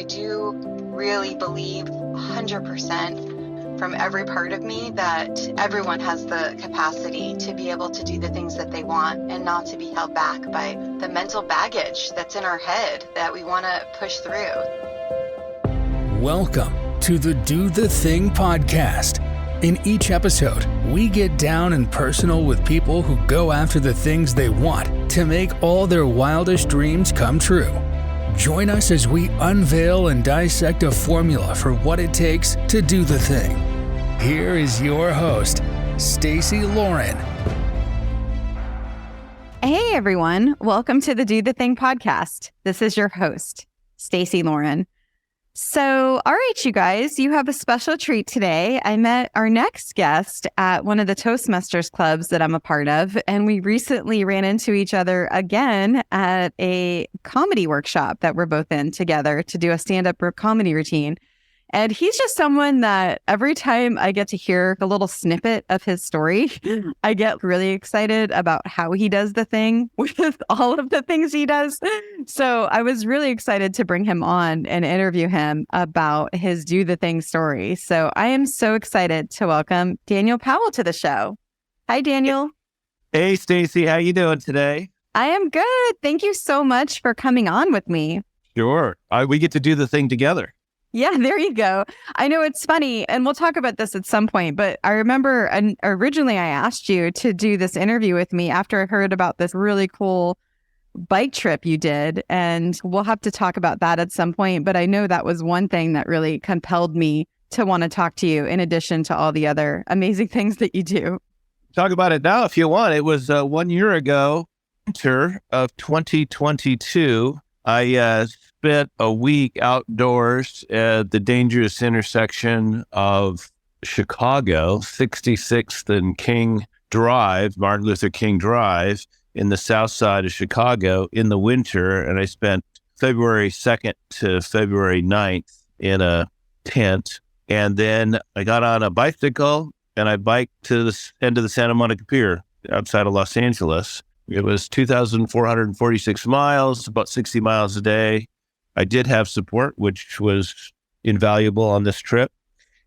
do really believe 100% from every part of me that everyone has the capacity to be able to do the things that they want and not to be held back by the mental baggage that's in our head that we want to push through. Welcome to the Do the Thing podcast. In each episode, we get down and personal with people who go after the things they want to make all their wildest dreams come true. Join us as we unveil and dissect a formula for what it takes to do the thing. Here is your host, Stacey Lauren. Hey everyone, welcome to the Do the Thing podcast. This is your host, Stacey Lauren. So, all right, you guys, you have a special treat today. I met our next guest at one of the Toastmasters clubs that I'm a part of, and we recently ran into each other again at a comedy workshop that we're both in together to do a stand-up comedy routine. And he's just someone that every time I get to hear a little snippet of his story, I get really excited about how he does the thing with all of the things he does. So I was really excited to bring him on and interview him about his do the thing story. So I am so excited to welcome Daniel Powell to the show. Hi, Daniel. Hey, Stacey. How you doing today? I am good. Thank you so much for coming on with me. Sure. We get to do the thing together. Yeah, there you go. I know it's funny, and we'll talk about this at some point, but I remember originally I asked you to do this interview with me after I heard about this really cool bike trip you did, and we'll have to talk about that at some point, but I know that was one thing that really compelled me to want to talk to you in addition to all the other amazing things that you do. Talk about it now if you want. It was 1 year ago, winter of 2022. I spent a week outdoors at the dangerous intersection of Chicago, 66th and King Drive, Martin Luther King Drive, in the south side of Chicago in the winter. And I spent February 2nd to February 9th in a tent. And then I got on a bicycle and I biked to the end of the Santa Monica Pier outside of Los Angeles. It was 2,446 miles, about 60 miles a day. I did have support, which was invaluable on this trip.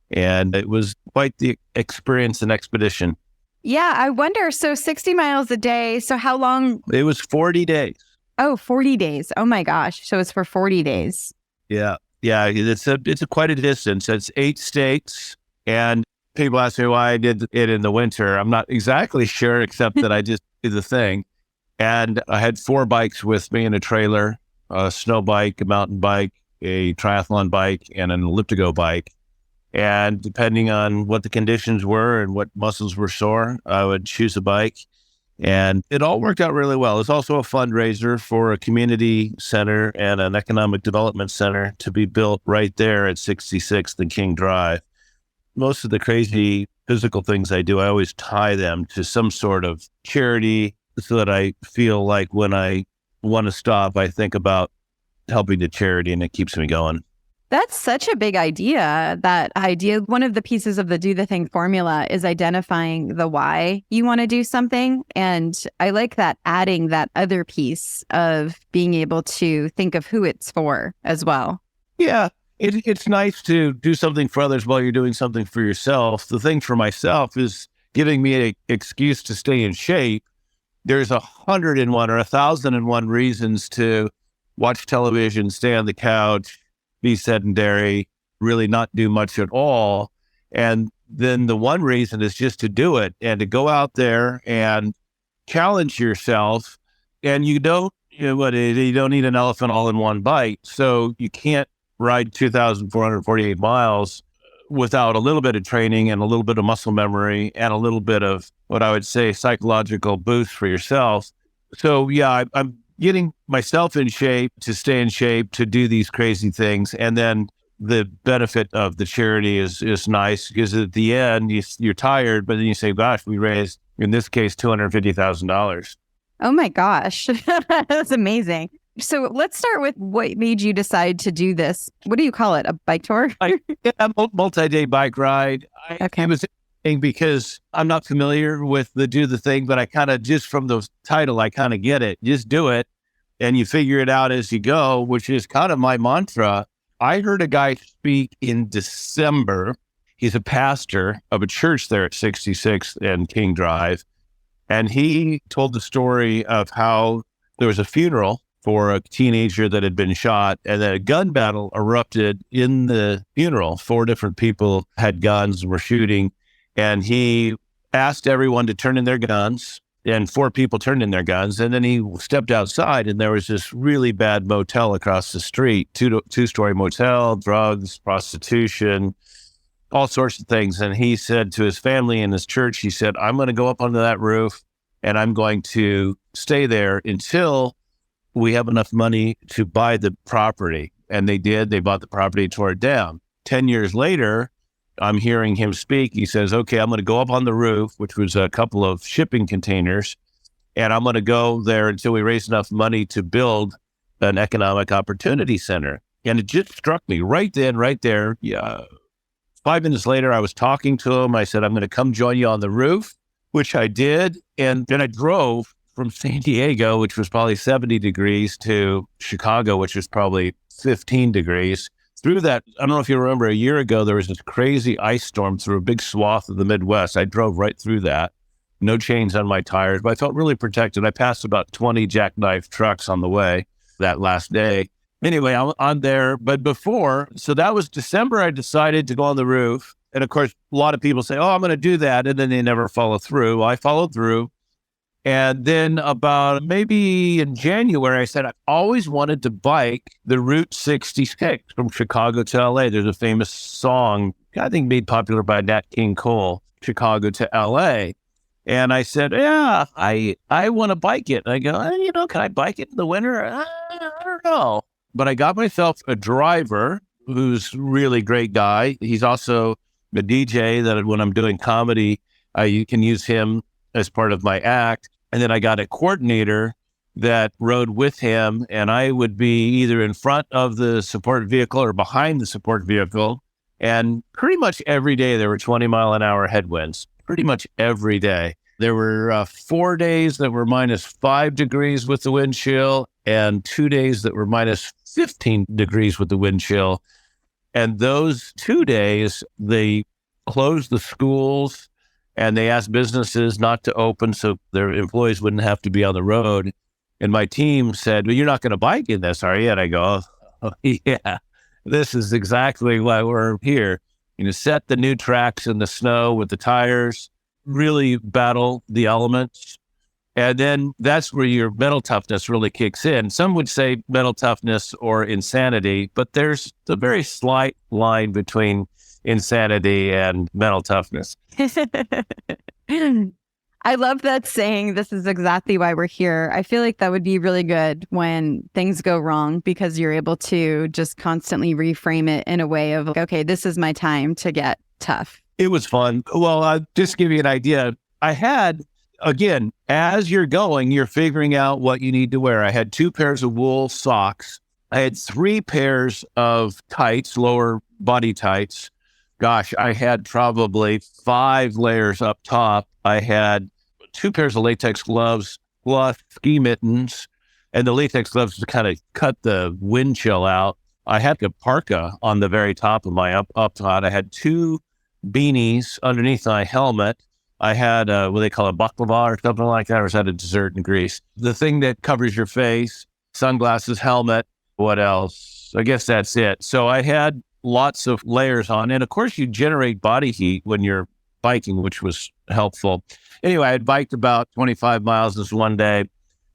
And it was quite the experience and expedition. Yeah, I wonder. So 60 miles a day. So how long? It was 40 days. Oh, 40 days. Oh my gosh. So it's for 40 days. Yeah. It's quite a distance. It's 8 states. And people ask me why I did it in the winter. I'm not exactly sure, except that I just did the thing. And I had 4 bikes with me in a trailer, a snow bike, a mountain bike, a triathlon bike, and an elliptical bike. And depending on what the conditions were and what muscles were sore, I would choose a bike. And it all worked out really well. It's also a fundraiser for a community center and an economic development center to be built right there at 66th and King Drive. Most of the crazy physical things I do, I always tie them to some sort of charity so that I feel like when I want to stop, I think about helping the charity and it keeps me going. That's such a big idea, that idea. One of the pieces of the do the thing formula is identifying the why you want to do something. And I like that, adding that other piece of being able to think of who it's for as well. Yeah, it's nice to do something for others while you're doing something for yourself. The thing for myself is giving me an excuse to stay in shape. There's 101 or 1,001 reasons to watch television, stay on the couch, be sedentary, really not do much at all. And then the one reason is just to do it and to go out there and challenge yourself. And you don't need an elephant all in one bite. So you can't ride 2,448 miles without a little bit of training and a little bit of muscle memory and a little bit of what I would say psychological boost for yourself. So yeah, I'm getting myself in shape to stay in shape to do these crazy things. And then the benefit of the charity is nice because at the end you're tired, but then you say, gosh, we raised, in this case, $250,000. Oh my gosh, that's amazing. So let's start with what made you decide to do this. What do you call it? A bike tour? A multi-day bike ride. Okay. It was interesting because I'm not familiar with the do the thing, but I kind of just from the title, I kind of get it. Just do it and you figure it out as you go, which is kind of my mantra. I heard a guy speak in December. He's a pastor of a church there at 66th and King Drive. And he told the story of how there was a funeral for a teenager that had been shot, and then a gun battle erupted in the funeral. 4 different people had guns and were shooting, and he asked everyone to turn in their guns, and 4 people turned in their guns, and then he stepped outside, and there was this really bad motel across the street, two-story motel, drugs, prostitution, all sorts of things. And he said to his family and his church, he said, I'm going to go up onto that roof, and I'm going to stay there until we have enough money to buy the property. And they did. They bought the property, tore it down. 10 years later, I'm hearing him speak. He says, okay, I'm going to go up on the roof, which was a couple of shipping containers, and I'm going to go there until we raise enough money to build an economic opportunity center. And it just struck me right then, right there. Yeah. 5 minutes later, I was talking to him. I said, I'm going to come join you on the roof, which I did. And then I drove from San Diego, which was probably 70 degrees, to Chicago, which was probably 15 degrees. Through that, I don't know if you remember, a year ago, there was this crazy ice storm through a big swath of the Midwest. I drove right through that. No chains on my tires, but I felt really protected. I passed about 20 jackknife trucks on the way that last day. Anyway, I'm on there. But before, so that was December, I decided to go on the roof. And of course, a lot of people say, oh, I'm going to do that. And then they never follow through. Well, I followed through. And then about maybe in January, I said, I've always wanted to bike the Route 66 from Chicago to LA. There's a famous song, I think made popular by Nat King Cole, Chicago to LA. And I said, yeah, I want to bike it. And I go, can I bike it in the winter? I don't know. But I got myself a driver who's a really great guy. He's also a DJ that when I'm doing comedy, you can use him as part of my act. And then I got a coordinator that rode with him, and I would be either in front of the support vehicle or behind the support vehicle. And pretty much every day there were 20-mile-an-hour headwinds, pretty much every day. There were 4 days that were minus 5 degrees with the wind chill, and 2 days that were minus 15 degrees with the wind chill. And those 2 days, they closed the schools, and they asked businesses not to open so their employees wouldn't have to be on the road. And my team said, well, you're not going to bike in this, are you? And I go, oh, yeah, this is exactly why we're here. Set the new tracks in the snow with the tires, really battle the elements. And then that's where your mental toughness really kicks in. Some would say mental toughness or insanity, but there's a very slight line between insanity and mental toughness. I love that saying, this is exactly why we're here. I feel like that would be really good when things go wrong, because you're able to just constantly reframe it in a way of, okay, this is my time to get tough. It was fun. Well, I'll just give you an idea. I had, again, as you're going, you're figuring out what you need to wear. I had 2 pairs of wool socks. I had 3 pairs of tights, lower body tights. Gosh, I had probably 5 layers up top. I had 2 pairs of latex gloves, plus ski mittens, and the latex gloves to kind of cut the wind chill out. I had a parka on the very top of my up top. I had 2 beanies underneath my helmet. I had what they call a baklava or something like that, or is that a dessert in Greece? The thing that covers your face, sunglasses, helmet. What else? I guess that's it. So I had lots of layers on. And of course, you generate body heat when you're biking, which was helpful. Anyway, I had biked about 25 miles this one day.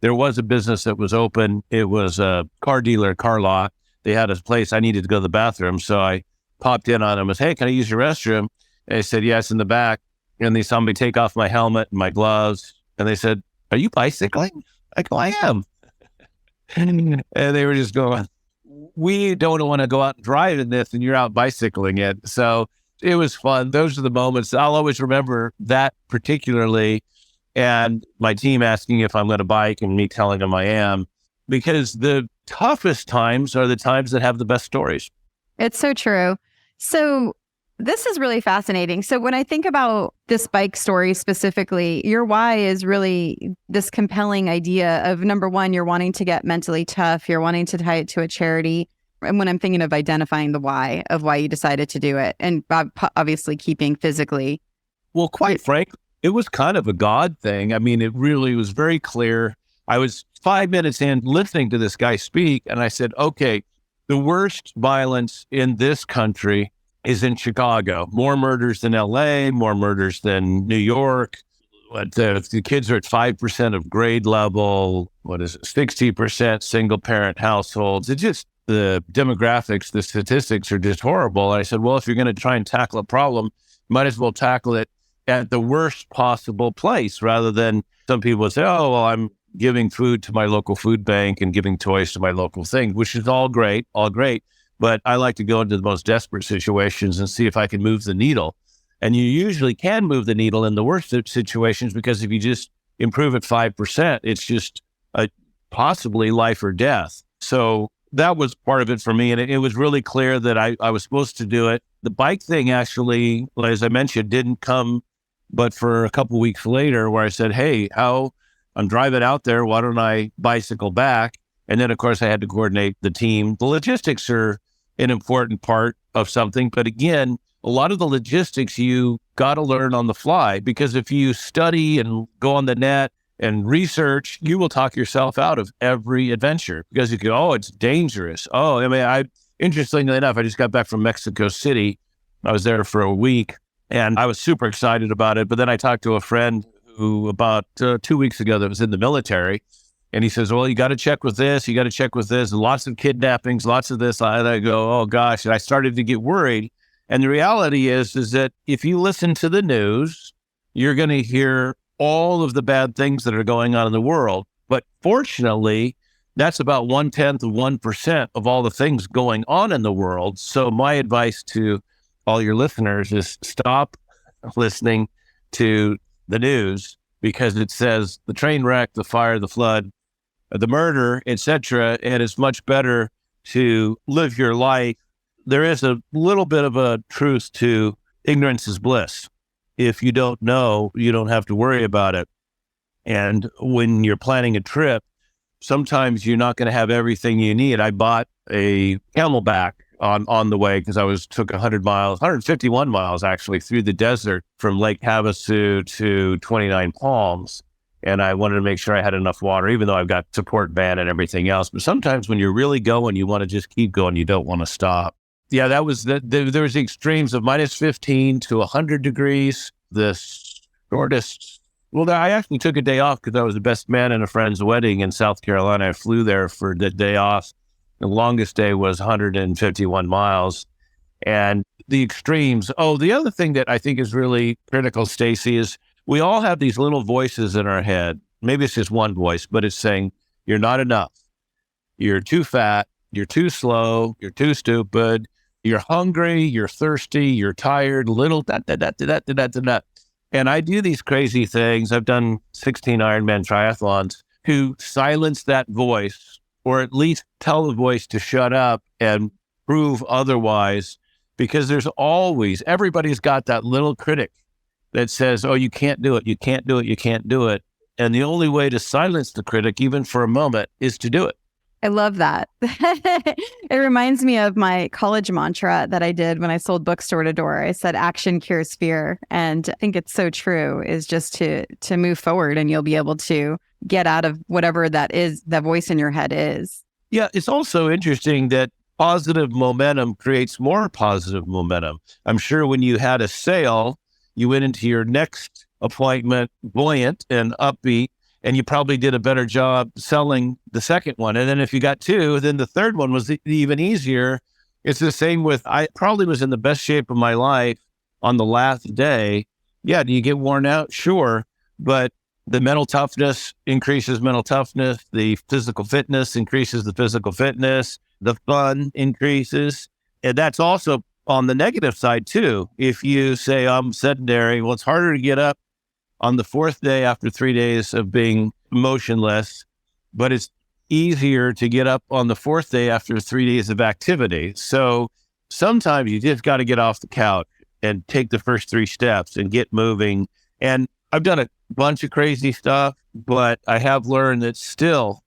There was a business that was open. It was a car dealer, car lot. They had a place I needed to go to the bathroom. So I popped in on them and said, hey, can I use your restroom? And they said, yes, in the back. And they saw me take off my helmet and my gloves. And they said, are you bicycling? I go, I am. And they were just going, we don't want to go out and drive in this, and you're out bicycling it. So it was fun. Those are the moments. I'll always remember that particularly, and my team asking if I'm going to bike and me telling them I am, because the toughest times are the times that have the best stories. It's so true. So this is really fascinating. So when I think about this bike story specifically, your why is really this compelling idea of, number one, you're wanting to get mentally tough. You're wanting to tie it to a charity. when I'm thinking of identifying the why of why you decided to do it, and obviously keeping physically. Well, quite frankly, it was kind of a God thing. I mean, it really was very clear. I was 5 minutes in listening to this guy speak, and I said, okay, the worst violence in this country is in Chicago. More murders than LA, more murders than New York. The kids are at 5% of grade level. 60% single parent households. It's just the demographics, the statistics are just horrible. And I said, well, if you're going to try and tackle a problem, you might as well tackle it at the worst possible place, rather than some people say, oh, well, I'm giving food to my local food bank and giving toys to my local thing, which is all great. But I like to go into the most desperate situations and see if I can move the needle. And you usually can move the needle in the worst situations, because if you just improve it 5%, it's just possibly life or death. So that was part of it for me. And it was really clear that I was supposed to do it. The bike thing actually, as I mentioned, didn't come but for a couple of weeks later, where I said, hey, I'm driving out there, why don't I bicycle back? And then, of course, I had to coordinate the team. The logistics are an important part of something. But again, a lot of the logistics you got to learn on the fly, because if you study and go on the net and research, you will talk yourself out of every adventure, because you go, oh, it's dangerous. Oh, I mean, interestingly enough, I just got back from Mexico City. I was there for a week and I was super excited about it. But then I talked to a friend who about 2 weeks ago that was in the military. And he says, well, you got to check with this. You got to check with this. Lots of kidnappings, lots of this. And I go, oh, gosh. And I started to get worried. And the reality is that if you listen to the news, you're going to hear all of the bad things that are going on in the world. But fortunately, that's about 0.1% of all the things going on in the world. So my advice to all your listeners is stop listening to the news, because it says the train wreck, the fire, the flood, the murder, etc. And it's much better to live your life. There is a little bit of a truth to ignorance is bliss. If you don't know, you don't have to worry about it. And when you're planning a trip, sometimes you're not going to have everything you need. I bought a Camelback on the way, because I took 151 miles actually through the desert from Lake Havasu to 29 Palms. And I wanted to make sure I had enough water, even though I've got support band and everything else. But sometimes when you're really going, you want to just keep going. You don't want to stop. Yeah, that was there was the extremes of -15 to 100 degrees. The shortest, well, I actually took a day off because I was the best man in a friend's wedding in South Carolina. I flew there for the day off. The longest day was 151 miles. And the extremes. Oh, the other thing that I think is really critical, Stacy, is we all have these little voices in our head. Maybe it's just one voice, but it's saying, you're not enough. You're too fat. You're too slow. You're too stupid. You're hungry. You're thirsty. You're tired. Little that. And I do these crazy things. I've done 16 Ironman triathlons to silence that voice, or at least tell the voice to shut up and prove otherwise, because everybody's got that little critic that says, oh, you can't do it. You can't do it. You can't do it. And the only way to silence the critic, even for a moment, is to do it. I love that. It reminds me of my college mantra that I did when I sold books door to door. I said, action cures fear. And I think it's so true, is just to move forward, and you'll be able to get out of whatever that voice in your head is. Yeah, it's also interesting that positive momentum creates more positive momentum. I'm sure when you had a sale, you went into your next appointment buoyant and upbeat, and you probably did a better job selling the second one. And then if you got two, then the third one was even easier. It's the same with, I probably was in the best shape of my life on the last day. Yeah, do you get worn out? Sure. But the mental toughness increases mental toughness. The physical fitness increases the physical fitness. The fun increases. And that's also on the negative side too. If you say I'm sedentary, well, it's harder to get up on the fourth day after 3 days of being motionless, but it's easier to get up on the fourth day after 3 days of activity. So sometimes you just got to get off the couch and take the first 3 steps and get moving. And I've done a bunch of crazy stuff, but I have learned that still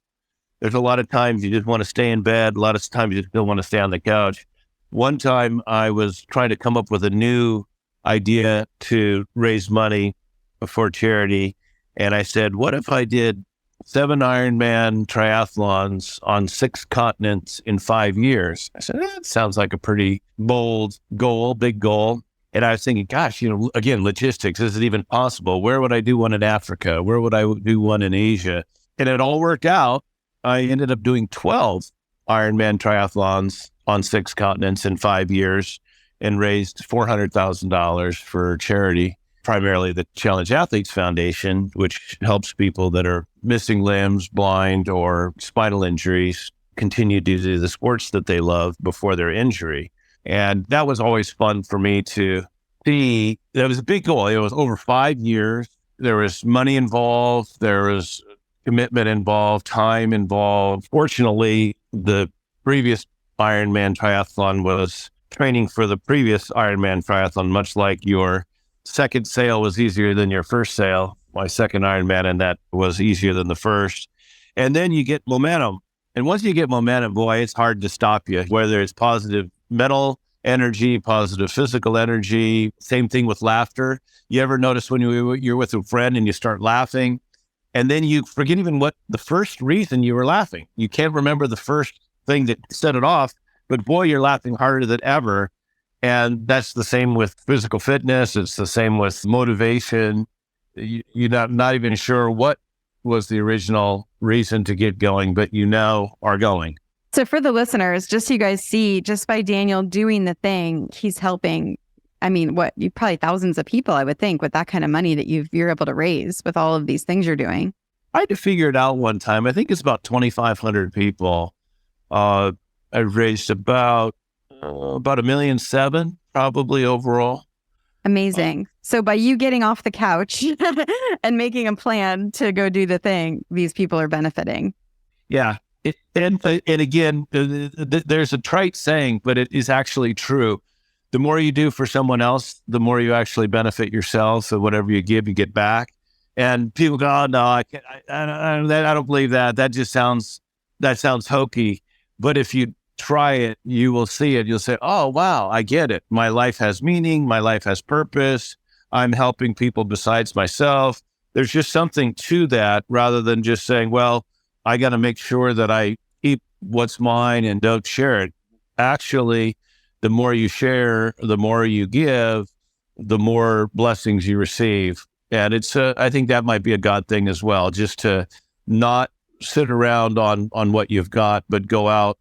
There's a lot of times you just want to stay in bed. A lot of times you just don't want to stay on the couch. One time I was trying to come up with a new idea to raise money for charity. And I said, what if I did 7 Ironman triathlons on 6 continents in 5 years? I said, that sounds like a pretty bold goal, big goal. And I was thinking, gosh, again, logistics, is it even possible? Where would I do one in Africa? Where would I do one in Asia? And it all worked out. I ended up doing 12 Ironman triathlons on 6 continents in 5 years and raised $400,000 for charity, primarily the Challenge Athletes Foundation, which helps people that are missing limbs, blind, or spinal injuries continue to do the sports that they love before their injury. And that was always fun for me to see. That was a big goal. It was over 5 years. There was money involved. There was commitment involved, time involved. Fortunately, the previous Ironman triathlon was training for the previous Ironman triathlon, much like your second sail was easier than your first sail. My second Ironman, and that was easier than the first. And then you get momentum. And once you get momentum, boy, it's hard to stop you, whether it's positive mental energy, positive physical energy. Same thing with laughter. You ever notice when you're with a friend and you start laughing, and then you forget even what the first reason you were laughing. You can't remember the first thing that set it off, but boy, you're laughing harder than ever. And that's the same with physical fitness. It's the same with motivation. You're not even sure what was the original reason to get going, but you now are going. So for the listeners, just so you guys see, just by Daniel doing the thing, he's helping, you probably thousands of people, I would think, with that kind of money that you're able to raise with all of these things you're doing. I had to figure it out one time. I think it's about 2,500 people. I've raised about $1.7 million probably overall. Amazing. So by you getting off the couch and making a plan to go do the thing, these people are benefiting. Yeah. And again, there's a trite saying, but it is actually true. The more you do for someone else, the more you actually benefit yourself. So whatever you give, you get back. And people go, oh, no, I don't believe that. That sounds hokey. But if you try it, you will see it. You'll say, oh, wow, I get it. My life has meaning. My life has purpose. I'm helping people besides myself. There's just something to that rather than just saying, well, I got to make sure that I keep what's mine and don't share it. Actually, the more you share, the more you give, the more blessings you receive. And I think that might be a God thing as well, just to not sit around on what you've got, but go out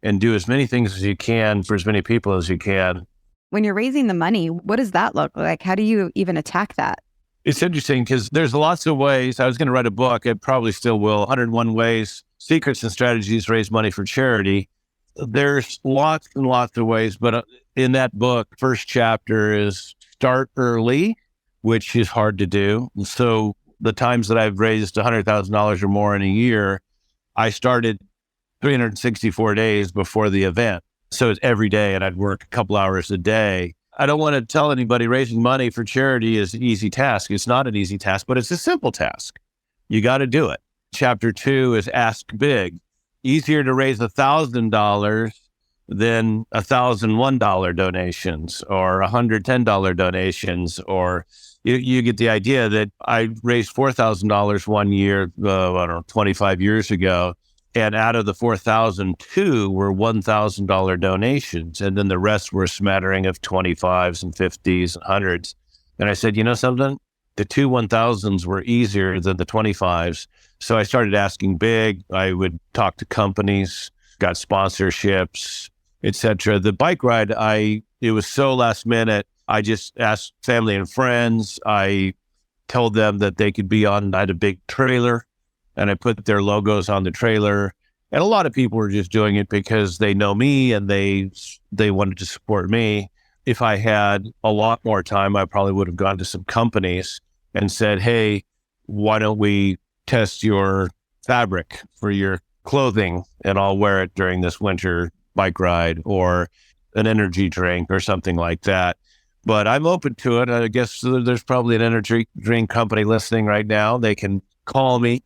and do as many things as you can for as many people as you can. When you're raising the money, what does that look like? How do you even attack that? It's interesting because there's lots of ways. I was going to write a book. I probably still will. 101 ways, secrets and strategies to raise money for charity. There's lots and lots of ways, but in that book, first chapter is start early, which is hard to do. So the times that I've raised $100,000 or more in a year, I started 364 days before the event. So it's every day, and I'd work a couple hours a day. I don't want to tell anybody raising money for charity is an easy task. It's not an easy task, but it's a simple task. You got to do it. Chapter 2 is ask big. Easier to raise $1,000 than $1,001 donations or $110 donations, or you get the idea that I raised $4,000 one year, 25 years ago. And out of the 4,000, 2 were $1,000 donations. And then the rest were a smattering of 25s and 50s and 100s. And I said, you know something? The 2 1,000s were easier than the 25s. So I started asking big. I would talk to companies, got sponsorships, etc. The bike ride, it was so last minute. I just asked family and friends. I told them that they could be on. I had a big trailer, and I put their logos on the trailer. And a lot of people were just doing it because they know me and they wanted to support me. If I had a lot more time, I probably would have gone to some companies and said, hey, why don't we test your fabric for your clothing, and I'll wear it during this winter bike ride, or an energy drink or something like that. But I'm open to it. I guess there's probably an energy drink company listening right now. They can call me.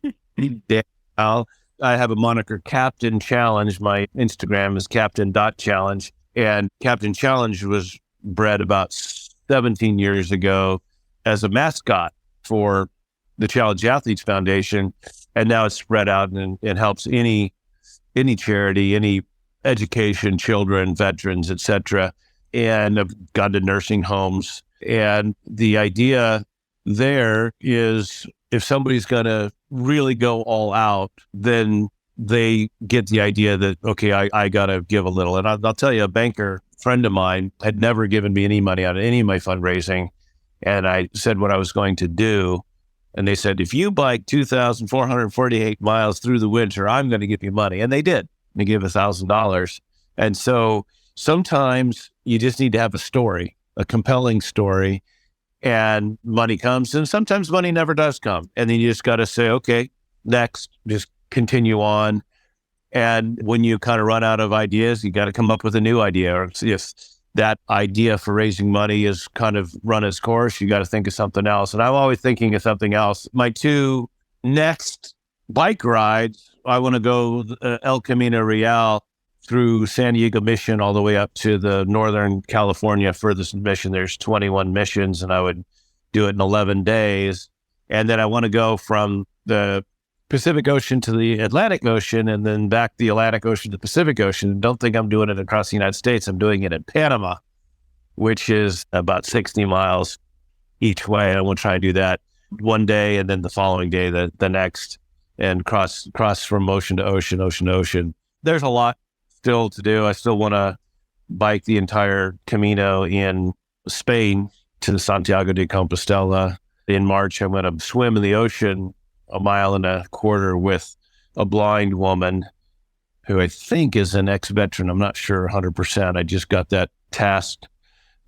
I have a moniker, Captain Challenge. My Instagram is captain.challenge. And Captain Challenge was bred about 17 years ago as a mascot for the Challenge Athletes Foundation. And now it's spread out and helps any charity, any education, children, veterans, etc. And I've gone to nursing homes. And the idea there is if somebody's going to really go all out, then they get the idea that, okay, I got to give a little. And I'll tell you, a banker friend of mine had never given me any money out of any of my fundraising. And I said what I was going to do. And they said, if you bike 2,448 miles through the winter, I'm going to give you money. And they did. They gave $1,000. And so sometimes you just need to have a story, a compelling story, and money comes. And sometimes money never does come. And then you just got to say, okay, next, just continue on. And when you kind of run out of ideas, you got to come up with a new idea. Or if that idea for raising money is kind of run its course, you got to think of something else. And I'm always thinking of something else. My two next bike rides, I want to go El Camino Real through San Diego Mission all the way up to the Northern California furthest mission. There's 21 missions, and I would do it in 11 days. And then I want to go from the Pacific Ocean to the Atlantic Ocean, and then back the Atlantic Ocean to the Pacific Ocean. Don't think I'm doing it across the United States. I'm doing it in Panama, which is about 60 miles each way. I want to try and do that one day, and then the following day, the next, and cross from ocean to ocean, ocean to ocean. There's a lot still to do. I still want to bike the entire Camino in Spain to the Santiago de Compostela. In March, I'm going to swim in the ocean 1.25 miles with a blind woman who I think is an ex-veteran. I'm not sure 100%. I just got that task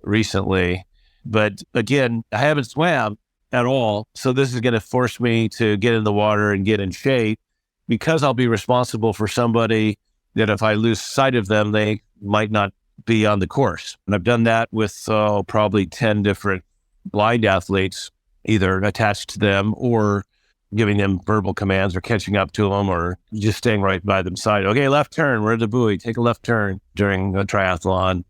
recently. But again, I haven't swam at all. So this is going to force me to get in the water and get in shape, because I'll be responsible for somebody that if I lose sight of them, they might not be on the course. And I've done that with probably 10 different blind athletes, either attached to them or giving them verbal commands or catching up to them or just staying right by them side. Okay, left turn, we're at the buoy, take a left turn during a triathlon.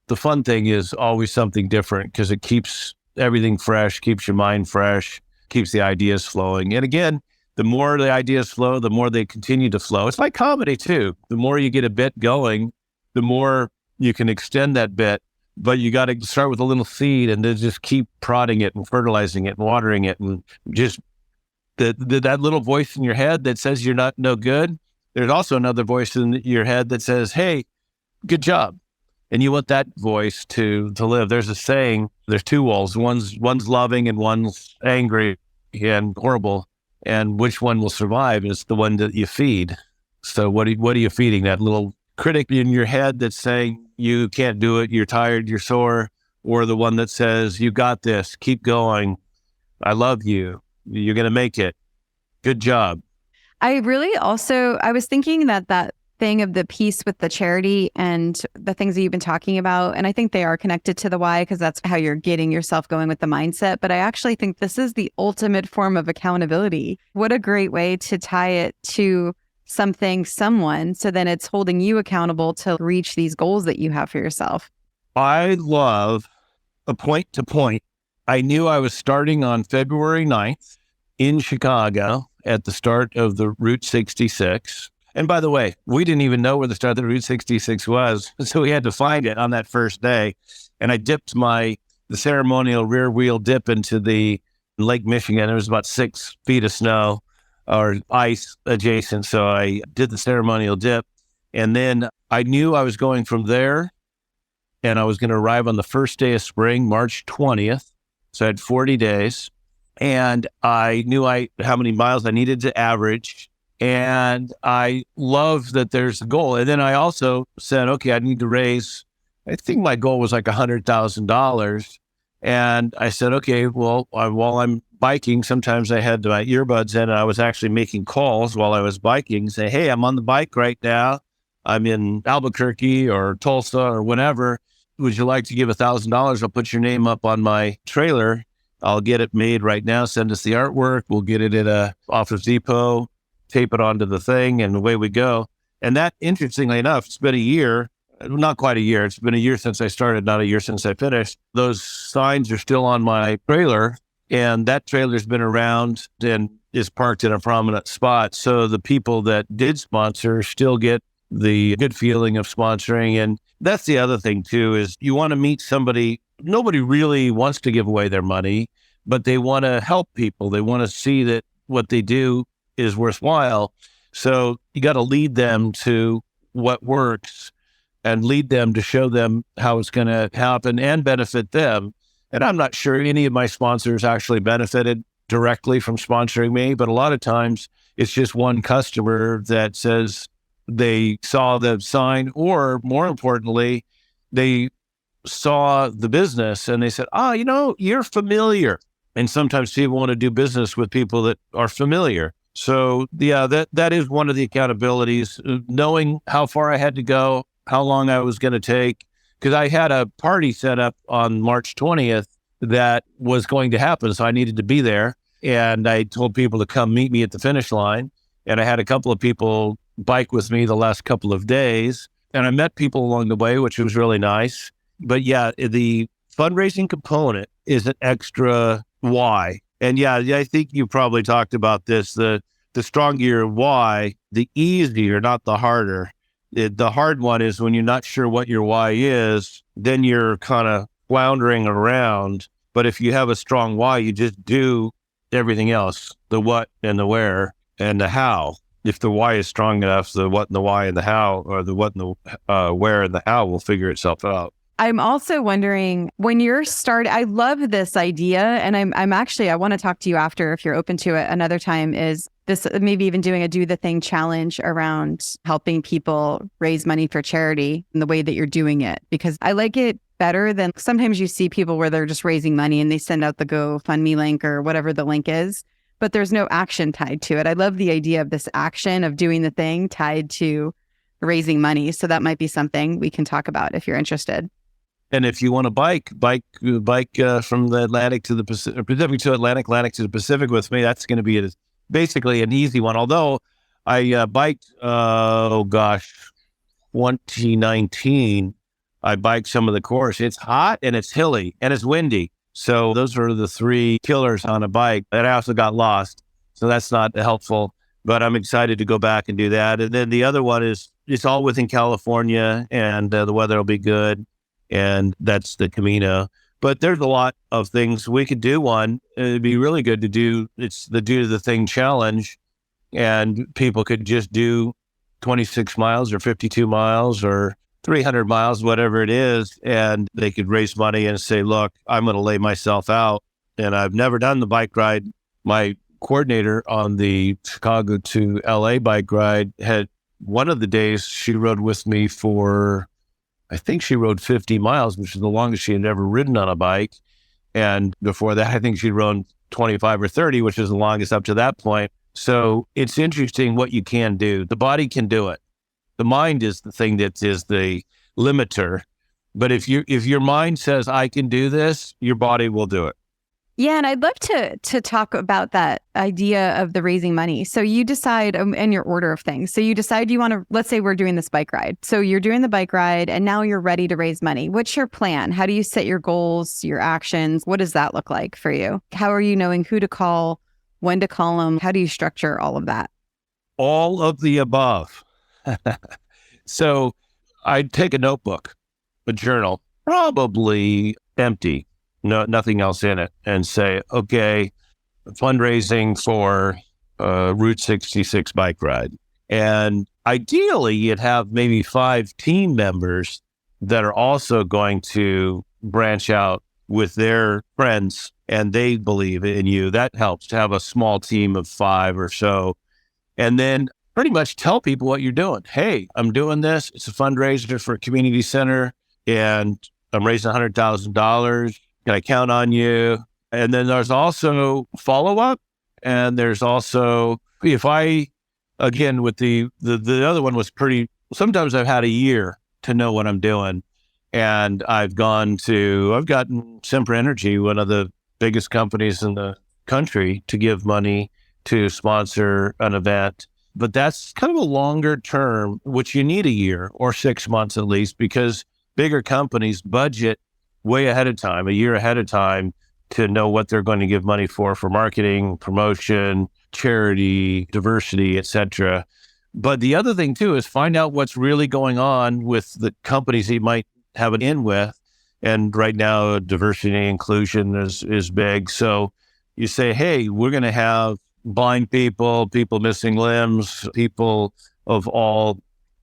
The fun thing is always something different because it keeps everything fresh, keeps your mind fresh, keeps the ideas flowing. And again, the more the ideas flow, the more they continue to flow. It's like comedy too. The more you get a bit going, the more you can extend that bit, but you got to start with a little seed and then just keep prodding it and fertilizing it and watering it, and just that little voice in your head that says you're not no good. There's also another voice in your head that says, hey, good job. And you want that voice to live. There's a saying, there's two wolves. One's loving and one's angry and horrible. And which one will survive is the one that you feed. So what are you feeding? That little critic in your head that's saying you can't do it, you're tired, you're sore, or the one that says, you got this, keep going, I love you, you're going to make it, good job. I was thinking that thing of the piece with the charity and the things that you've been talking about, and I think they are connected to the why, because that's how you're getting yourself going with the mindset. But I actually think this is the ultimate form of accountability. What a great way to tie it to someone, so then it's holding you accountable to reach these goals that you have for yourself. I love a point to point. I knew I was starting on February 9th in Chicago at the start of the Route 66. And by the way, we didn't even know where the start of the Route 66 was, so we had to find it on that first day. And I dipped the ceremonial rear wheel dip into the Lake Michigan. There was about 6 feet of snow or ice adjacent, so I did the ceremonial dip. And then I knew I was going from there, and I was going to arrive on the first day of spring, March 20th. So I had 40 days, and I knew how many miles I needed to average. And I love that there's a goal. And then I also said, okay, I need to raise, I think my goal was like $100,000. And I said, okay, well, while I'm biking, sometimes I had my earbuds in, and I was actually making calls while I was biking, say, hey, I'm on the bike right now. I'm in Albuquerque or Tulsa or whatever. Would you like to give $1,000? I'll put your name up on my trailer. I'll get it made right now. Send us the artwork. We'll get it at a Office Depot. tape it onto the thing, and away we go. And that, interestingly enough, it's been a year, not quite a year. It's been a year since I started, not a year since I finished. Those signs are still on my trailer, and that trailer's been around and is parked in a prominent spot. So the people that did sponsor still get the good feeling of sponsoring. And that's the other thing too, is you want to meet somebody. Nobody really wants to give away their money, but they want to help people. They want to see that what they do is worthwhile. So you got to lead them to what works and lead them to show them how it's going to happen and benefit them. And I'm not sure any of my sponsors actually benefited directly from sponsoring me, but a lot of times it's just one customer that says they saw the sign, or more importantly, they saw the business and they said, you're familiar. And sometimes people want to do business with people that are familiar. So yeah, that is one of the accountabilities, knowing how far I had to go, how long I was going to take, because I had a party set up on March 20th that was going to happen. So I needed to be there. And I told people to come meet me at the finish line. And I had a couple of people bike with me the last couple of days. And I met people along the way, which was really nice. But yeah, the fundraising component is an extra why. And yeah, I think you probably talked about this, the stronger your why, the easier, not the harder. The hard one is when you're not sure what your why is, then you're kind of floundering around. But if you have a strong why, you just do everything else, the what and the where and the how. If the why is strong enough, the what and the why and the how, or the what and the where and the how will figure itself out. I'm also wondering, when you're I love this idea, and I'm actually, I want to talk to you after, if you're open to it another time, is this maybe even doing a Do the Thing challenge around helping people raise money for charity in the way that you're doing it, because I like it better than sometimes you see people where they're just raising money and they send out the GoFundMe link or whatever the link is, but there's no action tied to it. I love the idea of this action of doing the thing tied to raising money. So that might be something we can talk about if you're interested. And if you want to bike from the Atlantic to the Pacific, Pacific to Atlantic to the Pacific with me, that's going to be basically an easy one. Although I biked, 2019, I biked some of the course. It's hot and it's hilly and it's windy. So those are the three killers on a bike. And I also got lost. So that's not helpful, but I'm excited to go back and do that. And then the other one is, it's all within California, and the weather will be good. And that's the Camino. But there's a lot of things we could do. One, it'd be really good to do. It's the Do the Thing challenge, and people could just do 26 miles or 52 miles or 300 miles, whatever it is, and they could raise money and say, look, I'm going to lay myself out. And I've never done the bike ride. My coordinator on the Chicago to LA bike ride had one of the days she rode with me for, I think she rode 50 miles, which is the longest she had ever ridden on a bike. And before that, I think she'd rode 25 or 30, which is the longest up to that point. So it's interesting what you can do. The body can do it. The mind is the thing that is the limiter. But if your mind says, I can do this, your body will do it. Yeah, and I'd love to talk about that idea of the raising money. So you decide, in your order of things. So you decide you want to, let's say we're doing this bike ride. So you're doing the bike ride and now you're ready to raise money. What's your plan? How do you set your goals, your actions? What does that look like for you? How are you knowing who to call, when to call them? How do you structure all of that? All of the above. So I'd take a notebook, a journal, probably empty. No, nothing else in it, and say, okay, fundraising for Route 66 bike ride. And ideally, you'd have maybe 5 team members that are also going to branch out with their friends, and they believe in you. That helps to have a small team of 5 or so. And then pretty much tell people what you're doing. Hey, I'm doing this. It's a fundraiser for a community center, and I'm raising $100,000. Can I count on you? And then there's also follow-up. And there's also, if I, again, with the other one was sometimes I've had a year to know what I'm doing. And I've gotten Sempra Energy, one of the biggest companies in the country, to give money to sponsor an event. But that's kind of a longer term, which you need a year or 6 months at least, because bigger companies budget way ahead of time, a year ahead of time, to know what they're going to give money for marketing, promotion, charity, diversity, etc. But the other thing too is find out what's really going on with the companies that you might have an in with. And right now, diversity and inclusion is big. So you say, hey, we're going to have blind people, people missing limbs, people of all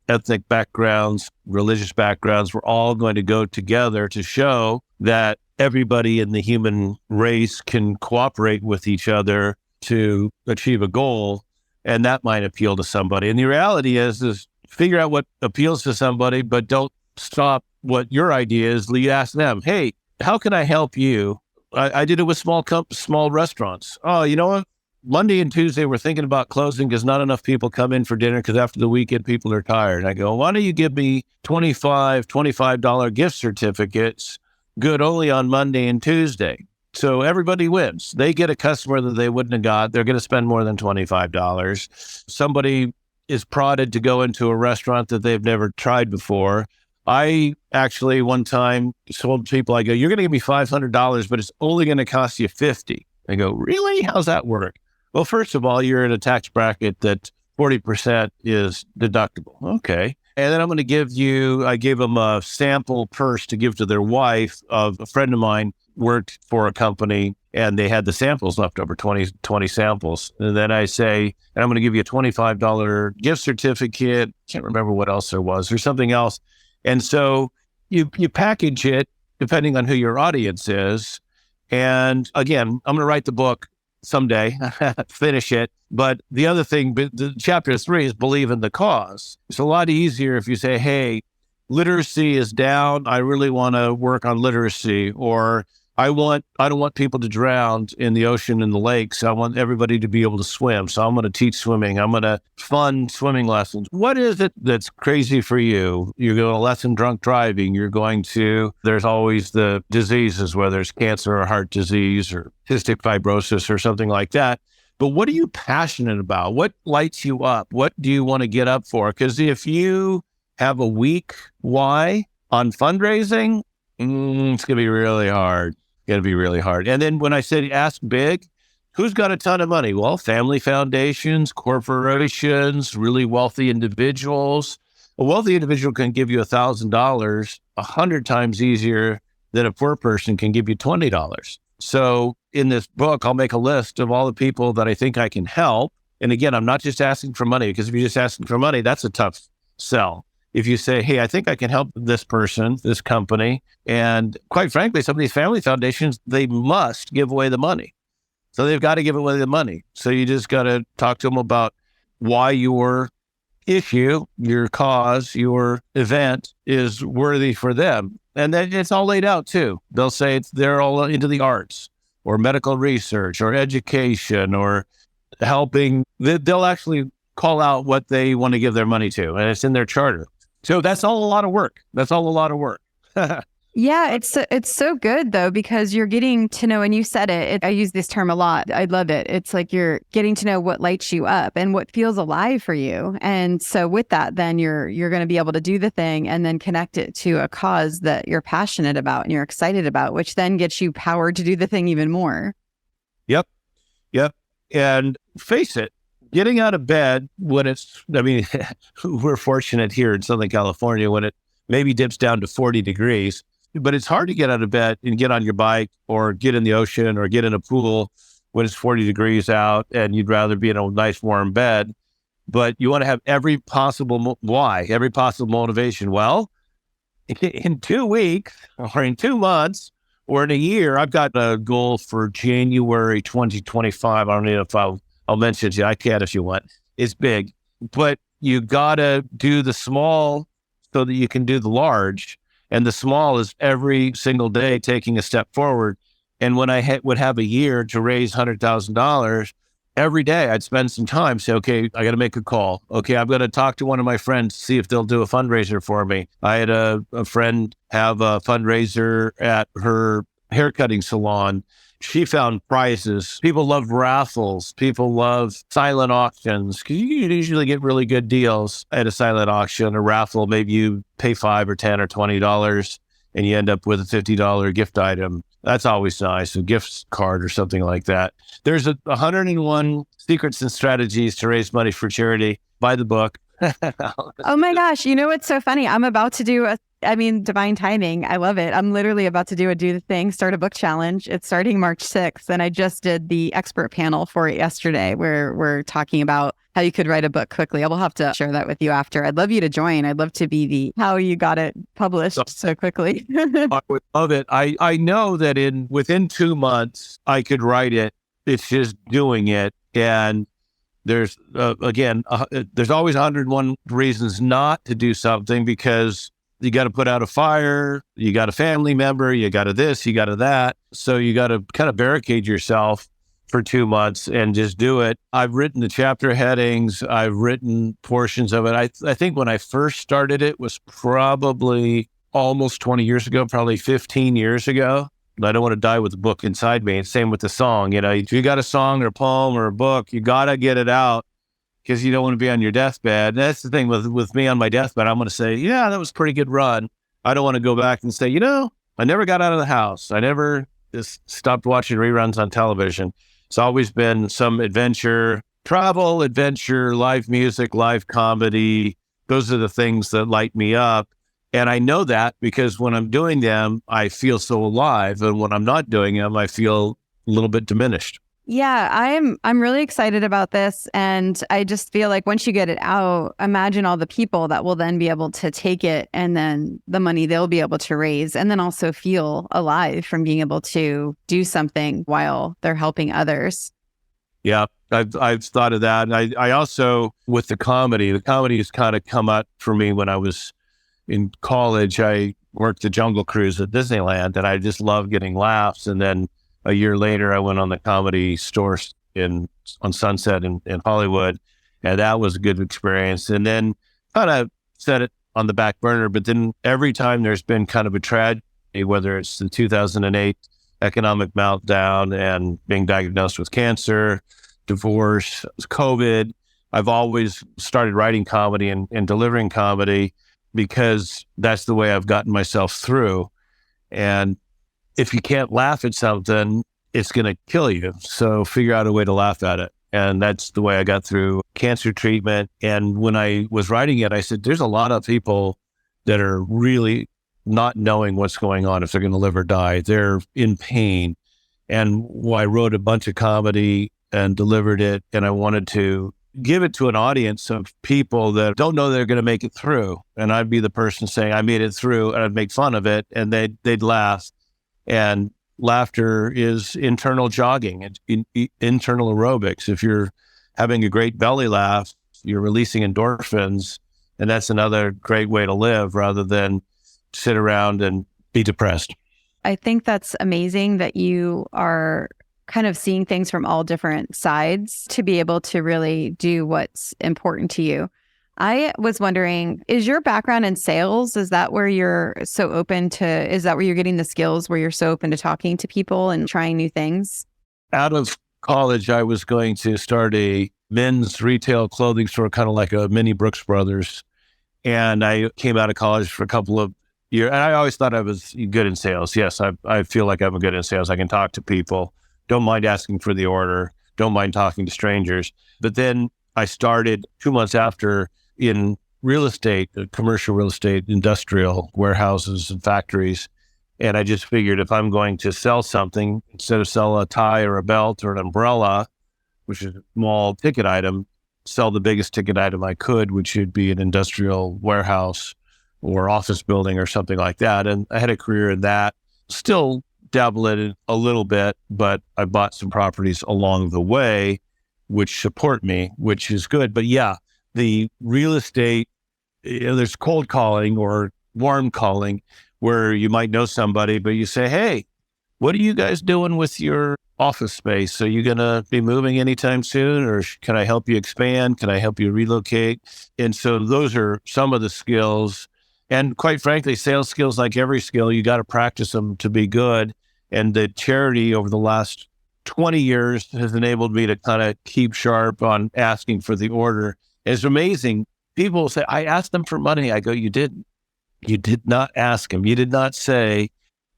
ethnic backgrounds, religious backgrounds. We're all going to go together to show that everybody in the human race can cooperate with each other to achieve a goal. And that might appeal to somebody. And the reality is figure out what appeals to somebody, but don't stop what your idea is. You ask them, hey, how can I help you? I did it with small restaurants. Oh, you know what? Monday and Tuesday, we're thinking about closing because not enough people come in for dinner because after the weekend, people are tired. I go, why don't you give me $25 gift certificates, good only on Monday and Tuesday. So everybody wins. They get a customer that they wouldn't have got. They're going to spend more than $25. Somebody is prodded to go into a restaurant that they've never tried before. I actually one time told people, I go, you're going to give me $500, but it's only going to cost you $50. I go, really? How's that work? Well, first of all, you're in a tax bracket that 40% is deductible. Okay. And then I'm going to I gave them a sample purse to give to their wife of a friend of mine worked for a company and they had the samples left over, 20 samples. And then I say, and I'm going to give you a $25 gift certificate. Can't remember what else there was or something else. And so you package it depending on who your audience is. And again, I'm going to write the book someday, finish it. But the other thing, the chapter 3 is believe in the cause. It's a lot easier if you say, hey, literacy is down. I really want to work on literacy. Or I don't want people to drown in the ocean and the lakes. I want everybody to be able to swim. So I'm going to teach swimming. I'm going to fund swimming lessons. What is it that's crazy for you? You're going to lessen drunk driving. There's always the diseases, whether it's cancer or heart disease or cystic fibrosis or something like that. But what are you passionate about? What lights you up? What do you want to get up for? Because if you have a weak why on fundraising, it's going to be really hard. Going to be really hard. And then when I said ask big, who's got a ton of money? Well, family foundations, corporations, really wealthy individuals. A wealthy individual can give you $1,000 100 times easier than a poor person can give you $20. So in this book, I'll make a list of all the people that I think I can help. And again, I'm not just asking for money, because if you're just asking for money, that's a tough sell. If you say, hey, I think I can help this person, this company, and quite frankly, some of these family foundations, they must give away the money. So they've got to give away the money. So you just got to talk to them about why your issue, your cause, your event is worthy for them. And then it's all laid out too. They'll say they're all into the arts or medical research or education or helping. They'll actually call out what they want to give their money to, and it's in their charter. So that's all a lot of work. Yeah, it's so good though, because you're getting to know, and you said it, I use this term a lot. I love it. It's like you're getting to know what lights you up and what feels alive for you. And so with that, then you're going to be able to do the thing and then connect it to a cause that you're passionate about and you're excited about, which then gets you powered to do the thing even more. Yep. And face it, getting out of bed when we're fortunate here in Southern California when it maybe dips down to 40 degrees, but it's hard to get out of bed and get on your bike or get in the ocean or get in a pool when it's 40 degrees out and you'd rather be in a nice warm bed. But you want to have every possible every possible motivation. Well, in 2 weeks or in 2 months or in a year, I've got a goal for January 2025. I don't know if I'll mention it to you. I can if you want. It's big, but you got to do the small so that you can do the large. And the small is every single day taking a step forward. And when I would have a year to raise $100,000, every day I'd spend some time, say, okay, I got to make a call. Okay, I'm going to talk to one of my friends, see if they'll do a fundraiser for me. I had a friend have a fundraiser at her haircutting salon. She found prizes. People love raffles. People love silent auctions, because you can usually get really good deals at a silent auction. A raffle, maybe you pay $5 or $10 or $20 and you end up with a $50 gift item. That's always nice, a gift card or something like that. There's 101 secrets and strategies to raise money for charity. Buy the book. Oh my gosh. You know what's so funny? I'm about to do divine timing. I love it. I'm literally about to do the thing, start a book challenge. It's starting March 6th. And I just did the expert panel for it yesterday, where we're talking about how you could write a book quickly. I will have to share that with you after. I'd love you to join. I'd love to be how you got it published so quickly. I would love it. I know that within 2 months, I could write it. It's just doing it. And there's, there's always 101 reasons not to do something, because you got to put out a fire, you got a family member, you got to this, you got to that. So you got to kind of barricade yourself for 2 months and just do it. I've written the chapter headings. I've written portions of it. I think when I first started it was probably almost 20 years ago, probably 15 years ago. I don't want to die with the book inside me. And same with the song. If you got a song or a poem or a book, you got to get it out, because you don't want to be on your deathbed. And that's the thing with me on my deathbed. I'm going to say, yeah, that was a pretty good run. I don't want to go back and say, I never got out of the house. I never just stopped watching reruns on television. It's always been some adventure, travel, adventure, live music, live comedy. Those are the things that light me up. And I know that because when I'm doing them, I feel so alive. And when I'm not doing them, I feel a little bit diminished. Yeah, I'm really excited about this. And I just feel like once you get it out, imagine all the people that will then be able to take it, and then the money they'll be able to raise, and then also feel alive from being able to do something while they're helping others. Yeah, I've thought of that. And I also, with the comedy has kind of come up for me when I was in college. I worked the Jungle Cruise at Disneyland, and I just loved getting laughs. And then a year later, I went on the Comedy Store on Sunset in Hollywood, and that was a good experience. And then kind of set it on the back burner. But then every time there's been kind of a tragedy, whether it's the 2008 economic meltdown and being diagnosed with cancer, divorce, COVID, I've always started writing comedy and delivering comedy, because that's the way I've gotten myself through. And if you can't laugh at something, it's going to kill you. So figure out a way to laugh at it. And that's the way I got through cancer treatment. And when I was writing it, I said, there's a lot of people that are really not knowing what's going on, if they're going to live or die. They're in pain. And I wrote a bunch of comedy and delivered it. And I wanted to give it to an audience of people that don't know they're going to make it through. And I'd be the person saying, I made it through, and I'd make fun of it, and they'd laugh. And laughter is internal jogging, it's internal aerobics. If you're having a great belly laugh, you're releasing endorphins, and that's another great way to live rather than sit around and be depressed. I think that's amazing that you are kind of seeing things from all different sides to be able to really do what's important to you. I was wondering, is your background in sales, is that where you're so open to, is that where you're getting the skills where you're so open to talking to people and trying new things? Out of college, I was going to start a men's retail clothing store, kind of like a mini Brooks Brothers. And I came out of college for a couple of years, and I always thought I was good in sales. Yes, I feel like I'm good in sales. I can talk to people, don't mind asking for the order, don't mind talking to strangers. But then I started 2 months after in real estate, commercial real estate, industrial warehouses and factories. And I just figured, if I'm going to sell something, instead of sell a tie or a belt or an umbrella, which is a small ticket item, sell the biggest ticket item I could, which would be an industrial warehouse or office building or something like that. And I had a career in that, still dabble in it a little bit, but I bought some properties along the way, which support me, which is good. But yeah, the real estate, there's cold calling or warm calling, where you might know somebody, but you say, hey, what are you guys doing with your office space? Are you going to be moving anytime soon? Or can I help you expand? Can I help you relocate? And so those are some of the skills. And quite frankly, sales skills, like every skill, you got to practice them to be good. And the charity over the last 20 years has enabled me to kind of keep sharp on asking for the order. It's amazing. People will say, I asked them for money. I go, you didn't. You did not ask them. You did not say,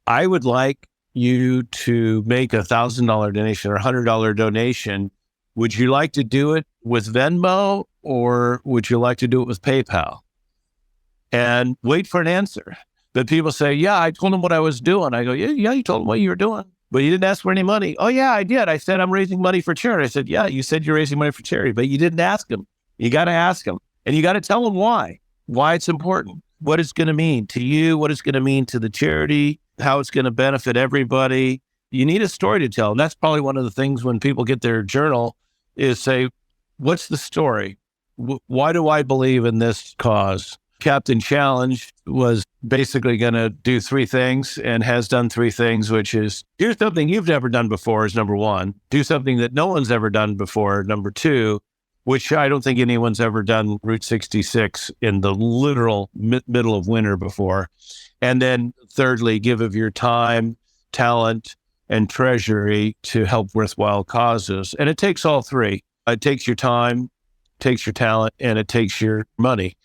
I would like you to make $1,000 donation or $100 donation. Would you like to do it with Venmo or would you like to do it with PayPal? And wait for an answer. But people say, yeah, I told them what I was doing. I go, yeah, you told them what you were doing, but you didn't ask for any money. Oh, yeah, I did. I said, I'm raising money for charity. I said, yeah, you said you're raising money for charity, but you didn't ask them. You got to ask them. And you got to tell them why it's important, what it's going to mean to you, what it's going to mean to the charity, how it's going to benefit everybody. You need a story to tell. And that's probably one of the things when people get their journal is say, what's the story? Why do I believe in this cause? Captain Challenge was basically going to do 3 things and has done 3 things, which is do something you've never done before is number 1. Do something that no one's ever done before, number 2, which I don't think anyone's ever done Route 66 in the literal middle of winter before. And then thirdly, give of your time, talent, and treasury to help worthwhile causes. And it takes all 3. It takes your time, takes your talent, and it takes your money.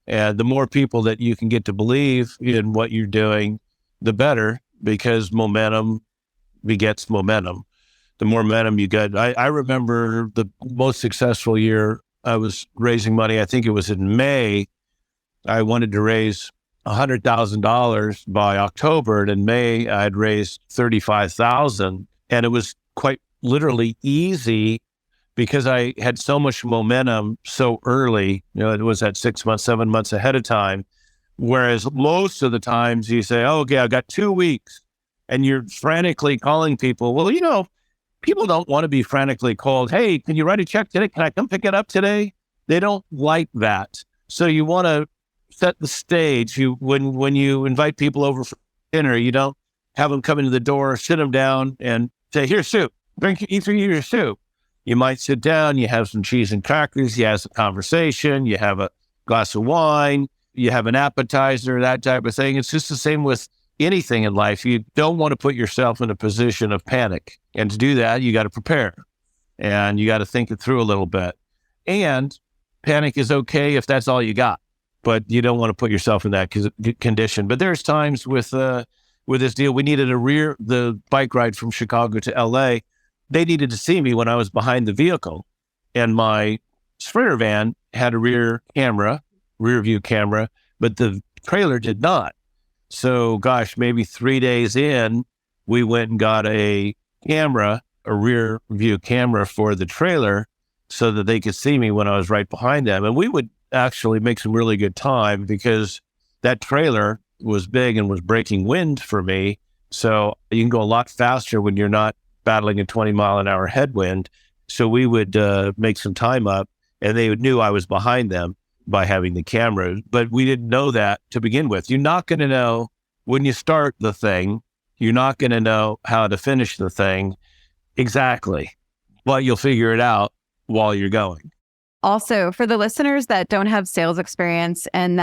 And the more people that you can get to believe in what you're doing, the better, because momentum begets momentum. The more momentum you get. I remember the most successful year I was raising money. I think it was in May. I wanted to raise $100,000 by October. And in May, I'd raised $35,000. And it was quite literally easy because I had so much momentum so early. It was at 6 months, 7 months ahead of time. Whereas most of the times you say, oh, okay, I've got 2 weeks. And you're frantically calling people. Well, people don't want to be frantically called. Hey, can you write a check today? Can I come pick it up today? They don't like that. So you want to set the stage. When you invite people over for dinner, you don't have them come into the door, sit them down and say, here's soup. Eat through your soup. You might sit down, you have some cheese and crackers, you have a conversation, you have a glass of wine, you have an appetizer, that type of thing. It's just the same with anything in life. You don't want to put yourself in a position of panic. And to do that, you got to prepare and you got to think it through a little bit. And panic is okay if that's all you got, but you don't want to put yourself in that condition. But there's times with this deal, we needed the bike ride from Chicago to LA. They needed to see me when I was behind the vehicle, and my Sprinter van had a rear view camera, but the trailer did not. So maybe 3 days in, we went and got a rear view camera for the trailer so that they could see me when I was right behind them. And we would actually make some really good time because that trailer was big and was breaking wind for me. So you can go a lot faster when you're not battling a 20-mile-an-hour headwind. So we would make some time up, and they knew I was behind them by having the camera. But we didn't know that to begin with. You're not going to know when you start the thing. You're not going to know how to finish the thing exactly, but you'll figure it out while you're going. Also, for the listeners that don't have sales experience and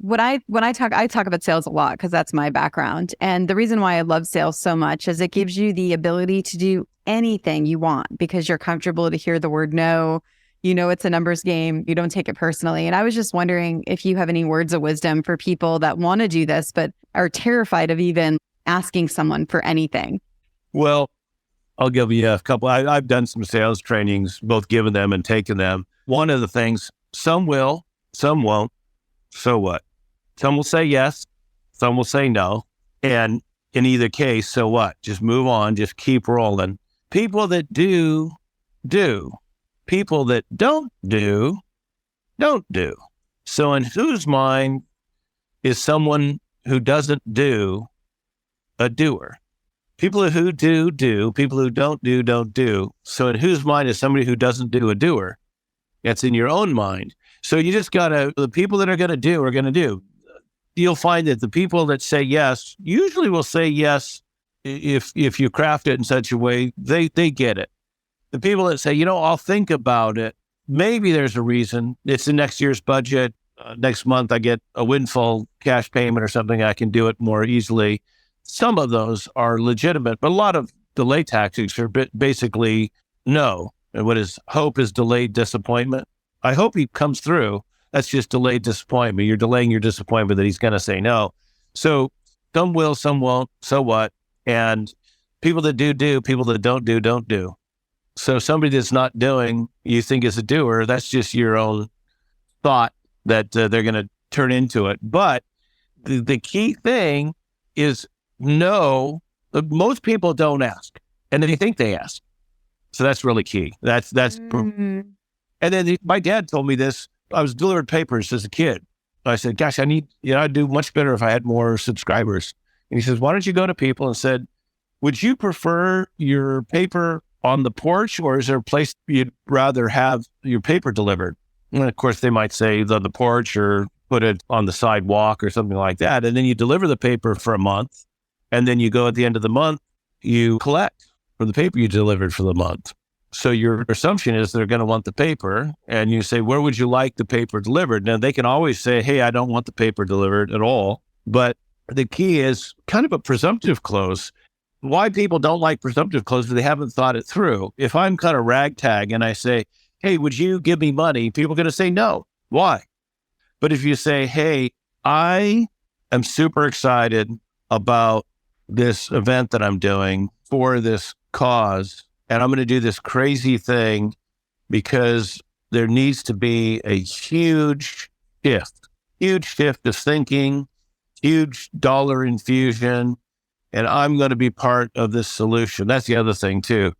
when I talk about sales a lot because that's my background. And the reason why I love sales so much is it gives you the ability to do anything you want because you're comfortable to hear the word no. It's a numbers game. You don't take it personally. And I was just wondering if you have any words of wisdom for people that want to do this, but are terrified of even asking someone for anything. Well, I'll give you a couple. I've done some sales trainings, both given them and taken them. One of the things, some will, some won't. So what? Some will say yes, some will say no. And in either case, so what? Just move on, just keep rolling. People that do. People that don't do. So in whose mind is someone who doesn't do a doer? People who do. People who don't do. So in whose mind is somebody who doesn't do a doer? That's in your own mind. So you just the people that are going to do are going to do. You'll find that the people that say yes usually will say yes if you craft it in such a way, they get it. The people that say, I'll think about it. Maybe there's a reason. It's in next year's budget. Next month I get a windfall cash payment or something. I can do it more easily. some of those are legitimate, but a lot of delay tactics are basically no. And what is hope is delayed disappointment. I hope he comes through. That's just delayed disappointment. You're delaying your disappointment that he's going to say no. So some will, some won't. So what? And people that do, people that don't do. So somebody that's not doing, you think is a doer, that's just your own thought that they're going to turn into it. But the key thing is no. Most people don't ask, and they think they ask. So that's really key. That's. And then my dad told me this. I was delivering papers as a kid. I said, "Gosh, I'd do much better if I had more subscribers." And he says, "Why don't you go to people and said, would you prefer your paper on the porch, or is there a place you'd rather have your paper delivered?" And of course, they might say the porch or put it on the sidewalk or something like that. And then you deliver the paper for a month. And then you go at the end of the month, you collect for the paper you delivered for the month. So your assumption is they're going to want the paper. And you say, where would you like the paper delivered? Now, they can always say, hey, I don't want the paper delivered at all. But the key is kind of a presumptive close. Why people don't like presumptive close is they haven't thought it through. If I'm kind of ragtag and I say, hey, would you give me money? People are going to say no. Why? But if you say, hey, I am super excited about this event that I'm doing for this cause, and I'm going to do this crazy thing because there needs to be a huge shift of thinking, huge dollar infusion, and I'm going to be part of this solution. That's the other thing too.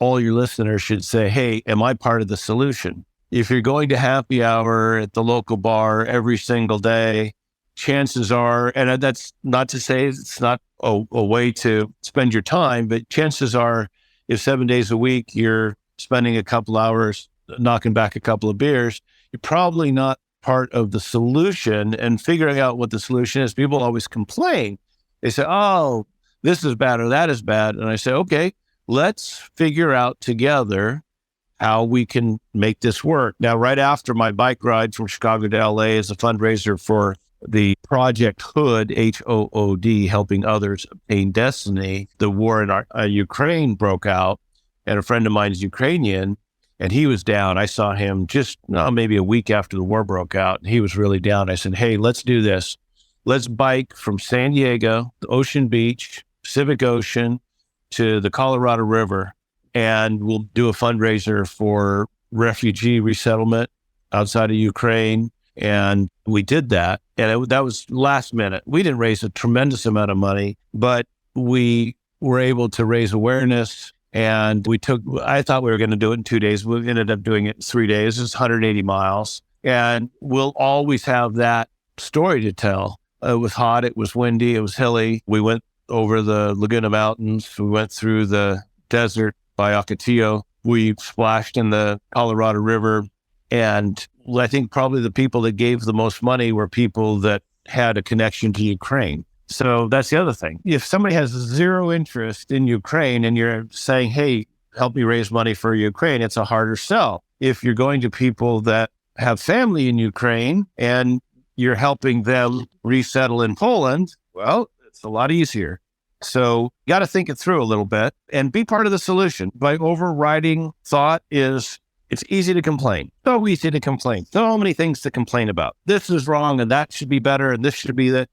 All your listeners should say, hey, am I part of the solution? If you're going to happy hour at the local bar every single day, chances are, and that's not to say it's not a way to spend your time, but chances are if 7 days a week you're spending a couple hours knocking back a couple of beers, you're probably not part of the solution. And figuring out what the solution is, people always complain. They say, oh, this is bad or that is bad. And I say, okay, let's figure out together how we can make this work. Now, right after my bike ride from Chicago to LA is a fundraiser for the Project Hood, HOOD, helping others obtain destiny. The war in Ukraine broke out, and a friend of mine is Ukrainian, and he was down. I saw him just maybe a week after the war broke out, and he was really down. I said, hey, let's do this. Let's bike from San Diego to Ocean Beach, Pacific Ocean, to the Colorado River, and we'll do a fundraiser for refugee resettlement outside of Ukraine. And we did that. And that was last minute. We didn't raise a tremendous amount of money, but we were able to raise awareness. And I thought we were going to do it in 2 days. We ended up doing it in 3 days. It's 180 miles. And we'll always have that story to tell. It was hot. It was windy. It was hilly. We went over the Laguna Mountains. We went through the desert by Ocotillo. We splashed in the Colorado River. And I think probably the people that gave the most money were people that had a connection to Ukraine. So that's the other thing. If somebody has zero interest in Ukraine and you're saying, hey, help me raise money for Ukraine, it's a harder sell. If you're going to people that have family in Ukraine and you're helping them resettle in Poland, well, it's a lot easier. So you got to think it through a little bit and be part of the solution. My overriding thought is it's easy to complain. So easy to complain. So many things to complain about. This is wrong and that should be better and this should be that.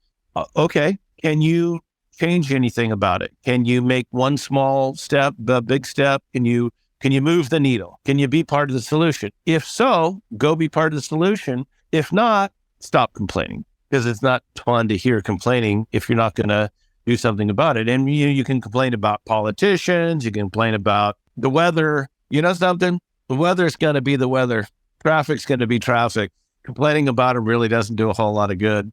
Okay. Can you change anything about it? Can you make one small step, a big step? Can you move the needle? Can you be part of the solution? If so, go be part of the solution. If not, stop complaining, because it's not fun to hear complaining if you're not going to do something about it. And you can complain about politicians. You can complain about the weather. You know something? The weather's going to be the weather. Traffic's going to be traffic. Complaining about it really doesn't do a whole lot of good.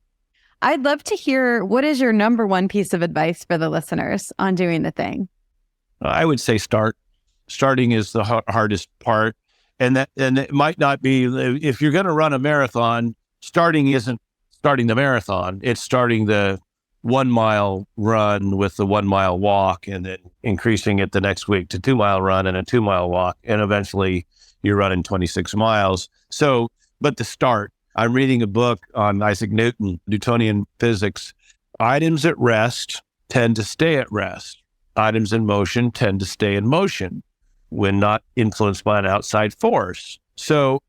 I'd love to hear, what is your number one piece of advice for the listeners on doing the thing? I would say start. Starting is the hardest part. And it might not be, if you're going to run a marathon, starting isn't starting the marathon. It's starting the 1 mile run with the 1 mile walk, and then increasing it the next week to 2 mile run and a 2 mile walk. And eventually you're running 26 miles. So, but the start, I'm reading a book on Isaac Newton, Newtonian physics, items at rest tend to stay at rest. Items in motion tend to stay in motion when not influenced by an outside force. So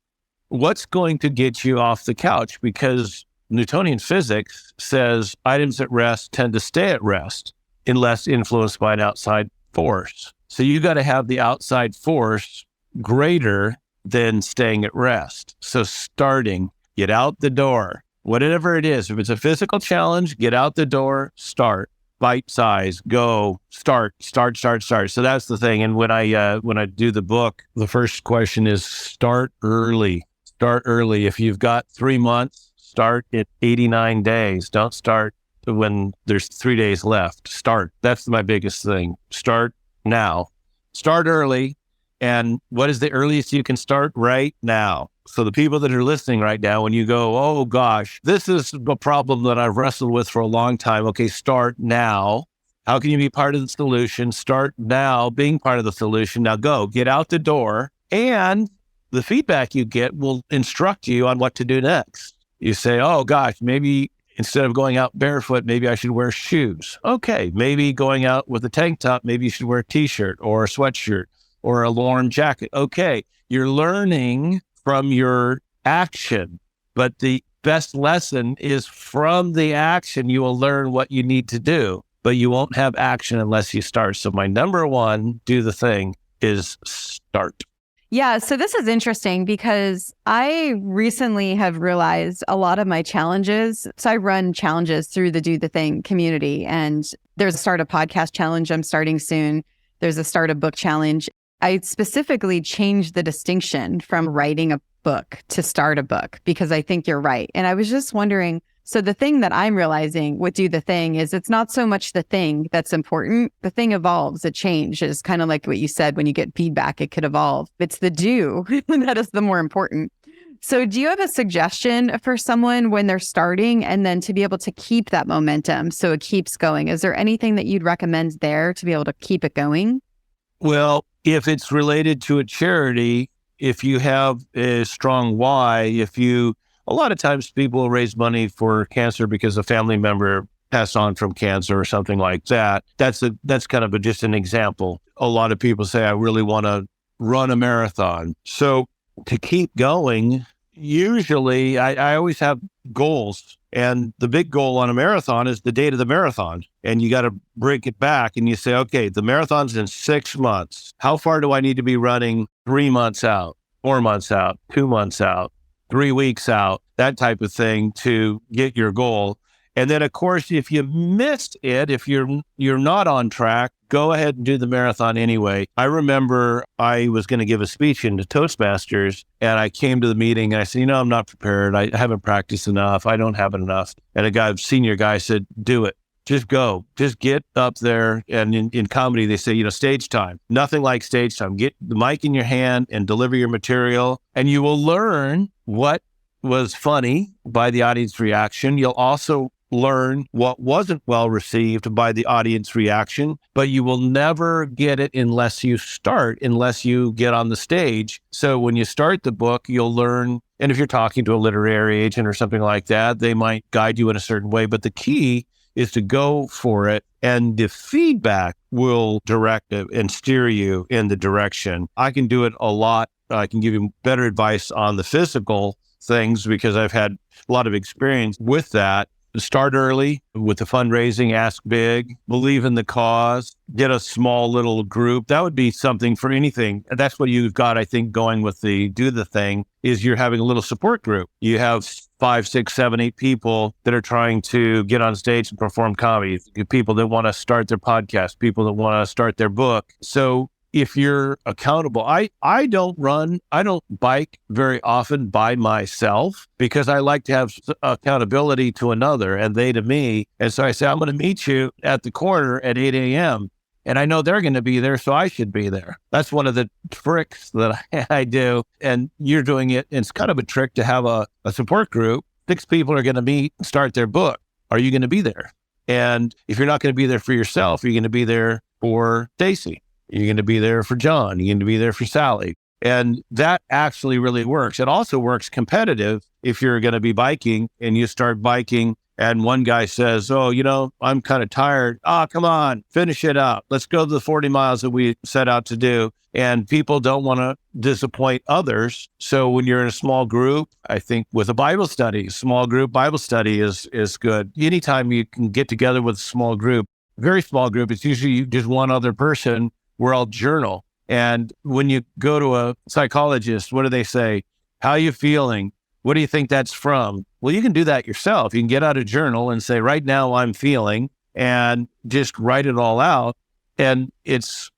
what's going to get you off the couch? Because Newtonian physics says items at rest tend to stay at rest unless influenced by an outside force. So you got to have the outside force greater than staying at rest. So starting, get out the door, whatever it is. If it's a physical challenge, get out the door, start. Bite size, go, start. So that's the thing. And when I do the book, the first question is start early. Start early. If you've got 3 months, start at 89 days. Don't start when there's 3 days left. Start. That's my biggest thing. Start now. Start early. And what is the earliest you can start? Right now. So the people that are listening right now, when you go, oh gosh, this is a problem that I've wrestled with for a long time. Okay, start now. How can you be part of the solution? Start now being part of the solution. Now go, get out the door. And the feedback you get will instruct you on what to do next. You say, oh gosh, maybe instead of going out barefoot, maybe I should wear shoes. Okay, maybe going out with a tank top, maybe you should wear a t-shirt or a sweatshirt or a warm jacket. Okay, you're learning from your action, but the best lesson is from the action. You will learn what you need to do, but you won't have action unless you start. So my number one, do the thing, is start. Yeah, so this is interesting because I recently have realized a lot of my challenges. So I run challenges through the Do the Thing community, and there's a Start a Podcast challenge I'm starting soon. There's a Start a Book challenge. I specifically changed the distinction from writing a book to start a book because I think you're right. And I was just wondering, so the thing that I'm realizing with Do the Thing is it's not so much the thing that's important. The thing evolves, it changes, kind of like what you said, when you get feedback, it could evolve. It's the do that is the more important. So do you have a suggestion for someone when they're starting and then to be able to keep that momentum so it keeps going? Is there anything that you'd recommend there to be able to keep it going? Well, if it's related to a charity, if you have a strong why, a lot of times people will raise money for cancer because a family member passed on from cancer or something like that. That's kind of just an example. A lot of people say, I really want to run a marathon. So to keep going, usually I always have goals. And the big goal on a marathon is the date of the marathon. And you got to break it back and you say, okay, the marathon's in 6 months. How far do I need to be running 3 months out, 4 months out, 2 months out, 3 weeks out, that type of thing to get your goal? And then, of course, if you missed it, if you're not on track, go ahead and do the marathon anyway. I remember I was going to give a speech into Toastmasters, and I came to the meeting, and I said, I'm not prepared. I haven't practiced enough. I don't have enough. And a senior guy said, do it. Just go. Just get up there. And in comedy, they say, stage time. Nothing like stage time. Get the mic in your hand and deliver your material, and you will learn what was funny by the audience reaction. You'll also learn what wasn't well received by the audience reaction, but you will never get it unless you get on the stage. So when you start the book, you'll learn, and if you're talking to a literary agent or something like that, they might guide you in a certain way, but the key is to go for it, and the feedback will direct it and steer you in the direction. I can do it a lot. I can give you better advice on the physical things because I've had a lot of experience with that. Start early with the fundraising, ask big, believe in the cause, get a small little group. That would be something for anything. That's what you've got, I think, going with the Do the Thing, is you're having a little support group. You have 5, 6, 7, 8 people that are trying to get on stage and perform comedy, people that want to start their podcast, people that want to start their book. So if you're accountable, I don't bike very often by myself because I like to have accountability to another and they to me. And so I say, I'm going to meet you at the corner at 8 a.m. And I know they're going to be there, so I should be there. That's one of the tricks that I do. And you're doing it. It's kind of a trick to have a support group. 6 people are going to meet and start their book. Are you going to be there? And if you're not going to be there for yourself, you're going to be there for Stacy. You're going to be there for John. You're going to be there for Sally. And that actually really works. It also works competitive if you're going to be biking and you start biking and one guy says, oh, I'm kind of tired. Come on, finish it up. Let's go to the 40 miles that we set out to do. And people don't want to disappoint others. So when you're in a small group, I think with a Bible study, small group Bible study is good. Anytime you can get together with a small group, very small group, it's usually just one other person. We're all journal. And when you go to a psychologist, what do they say? How are you feeling? What do you think that's from? Well, you can do that yourself. You can get out a journal and say, right now I'm feeling, and just write it all out. And it's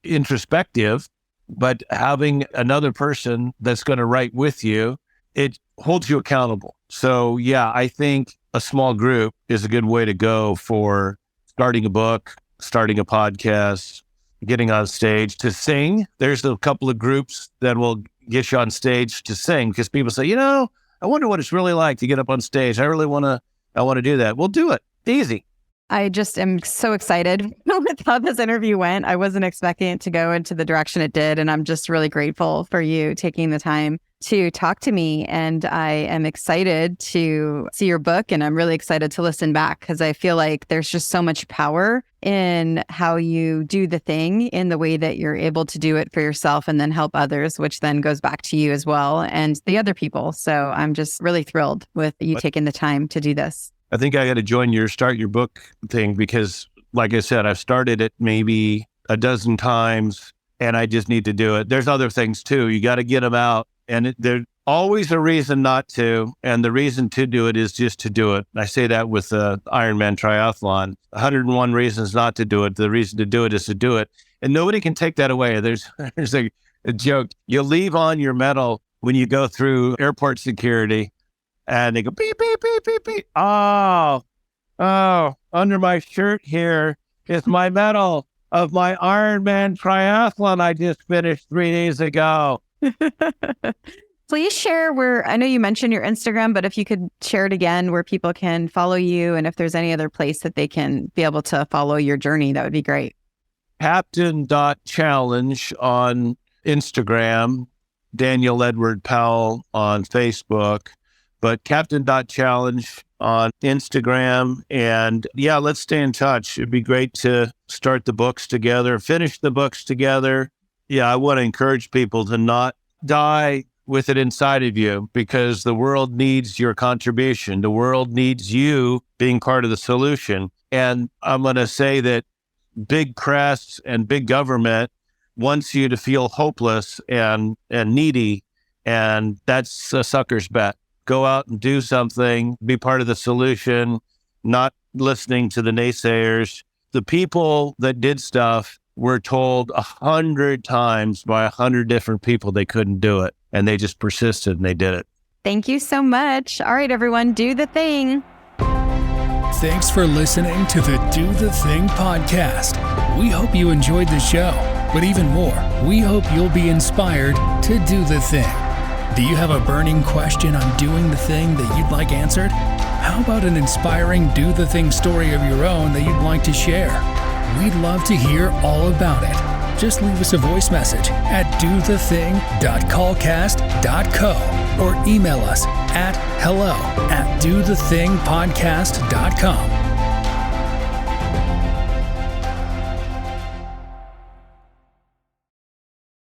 introspective, but having another person that's going to write with you, it holds you accountable. So yeah, I think a small group is a good way to go for starting a book, starting a podcast, getting on stage to sing. There's a couple of groups that will get you on stage to sing because people say, I wonder what it's really like to get up on stage. I want to do that. We'll do it. Easy. I just am so excited with how this interview went. I wasn't expecting it to go into the direction it did. And I'm just really grateful for you taking the time to talk to me. And I am excited to see your book. And I'm really excited to listen back because I feel like there's just so much power in how you do the thing in the way that you're able to do it for yourself and then help others, which then goes back to you as well and the other people. So I'm just really thrilled with you taking the time to do this. I think I got to start your book thing because, like I said, I've started it maybe a dozen times and I just need to do it. There's other things too. You got to get them out, and there's always a reason not to. And the reason to do it is just to do it. I say that with the Ironman triathlon, 101 reasons not to do it. The reason to do it is to do it. And nobody can take that away. There's a joke. You leave on your medal when you go through airport security. And they go, beep, beep, beep, beep, beep. Oh, under my shirt here is my medal of my Ironman triathlon I just finished 3 days ago. Please share where, I know you mentioned your Instagram, but if you could share it again where people can follow you and if there's any other place that they can be able to follow your journey, that would be great. Captain.challenge on Instagram, Daniel Edward Powell on Facebook. But Captain.challenge on Instagram. And yeah, let's stay in touch. It'd be great to start the books together, finish the books together. Yeah, I want to encourage people to not die with it inside of you because the world needs your contribution. The world needs you being part of the solution. And I'm going to say that big press and big government wants you to feel hopeless and needy. And that's a sucker's bet. Go out and do something, be part of the solution, not listening to the naysayers. The people that did stuff were told 100 times by 100 different people they couldn't do it. And they just persisted and they did it. Thank you so much. All right, everyone, do the thing. Thanks for listening to the Do the Thing podcast. We hope you enjoyed the show, but even more, we hope you'll be inspired to do the thing. Do you have a burning question on doing the thing that you'd like answered? How about an inspiring do the thing story of your own that you'd like to share? We'd love to hear all about it. Just leave us a voice message at dothething.callcast.co or email us at hello@dothethingpodcast.com.